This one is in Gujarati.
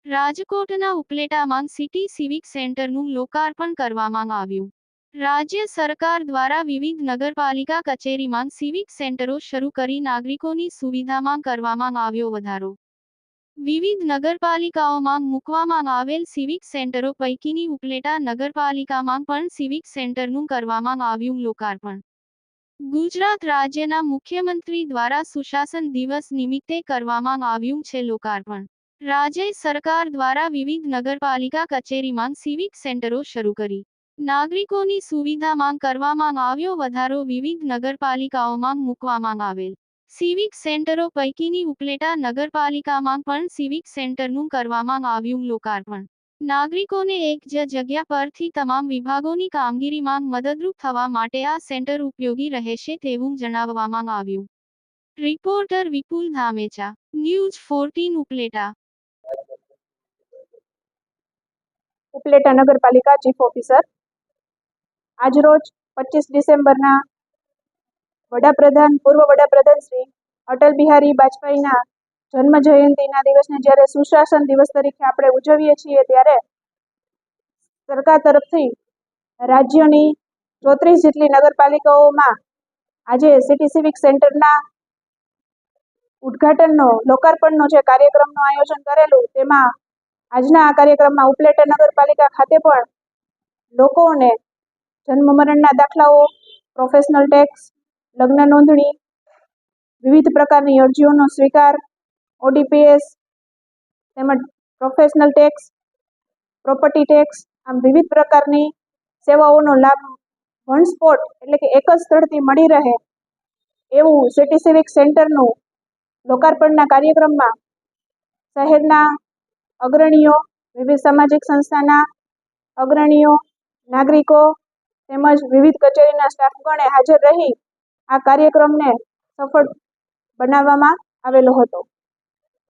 રાજકોટના ઉપલેટામાં સિટી સિવિક સેન્ટરનું લોકાર્પણ કરવામાં આવ્યું. રાજ્ય સરકાર દ્વારા વિવિધ નગરપાલિકા કચેરીમાં સિવિક સેન્ટરો શરૂ કરી નાગરિકોની સુવિધામાં કરવામાં આવ્યો વધારો. વિવિધ નગરપાલિકાઓમાં મૂકવામાં આવેલ સિવિક સેન્ટરો પૈકીની ઉપલેટા નગરપાલિકામાં પણ સિવિક સેન્ટરનું કરવામાં આવ્યું લોકાર્પણ. ગુજરાત રાજ્યના મુખ્યમંત્રી દ્વારા સુશાસન દિવસ નિમિત્તે કરવામાં આવ્યું છે લોકાર્પણ. રાજ્ય સરકાર દ્વારા વિવિધ નગરપાલિકા કચેરીમાં સિવિક સેન્ટરો શરૂ કરી નાગરિકોની સુવિધામાં કરવામાં આવ્યો વધારો. વિવિધ નગરપાલિકાઓમાં મૂકવામાં આવેલ સિવિક સેન્ટરો પૈકીની ઉપલેટા નગરપાલિકામાં પણ સિવિક સેન્ટરનું કરવામાં આવ્યું લોકાર્પણ. નાગરિકોને એક જ જગ્યા પરથી તમામ વિભાગોની કામગીરીમાં મદદરૂપ થવા માટે આ સેન્ટર ઉપયોગી રહેશે તેવું જણાવવામાં આવ્યું. રિપોર્ટર વિપુલ ધામેચા, ન્યૂઝ 14 ઉપલેટા. ઉપલેટા નગરપાલિકા ચીફ ઓફિસર આજરોજ 25 ડિસેમ્બરના પૂર્વ વડાપ્રધાન શ્રી અટલ બિહારી વાજપેયીના જન્મ જયંતિના દિવસને જ્યારે સુશાસન દિવસ તરીકે આપણે ઉજવીએ છીએ, ત્યારે સરકાર તરફથી રાજ્યની 34 જેટલી નગરપાલિકાઓમાં આજે સિટી સિવિક સેન્ટરના ઉદ્ઘાટનનો લોકાર્પણનો જે કાર્યક્રમનું આયોજન કરેલું, તેમાં આજના આ કાર્યક્રમમાં ઉપલેટા નગરપાલિકા ખાતે પણ લોકોને જન્મ મરણના દાખલાઓ, પ્રોફેશનલ ટેક્સ, લગ્ન નોંધણી, વિવિધ પ્રકારની અરજીઓનો સ્વીકાર, ઓડીપીએસ તેમજ પ્રોફેશનલ ટેક્સ, પ્રોપર્ટી ટેક્સ, આમ વિવિધ પ્રકારની સેવાઓનો લાભ વન સ્પોટ એટલે કે એક જ સ્થળથી મળી રહે એવું સિટી સિવિક સેન્ટરનું લોકાર્પણના કાર્યક્રમમાં શહેરના અગ્રણીઓ, વિવિધ સામાજિક સંસ્થાના અગ્રણીઓ, નાગરિકો તેમજ વિવિધ કચેરીના સ્ટાફગણે હાજર રહી આ કાર્યક્રમને સફળ બનાવવામાં આવેલો હતો.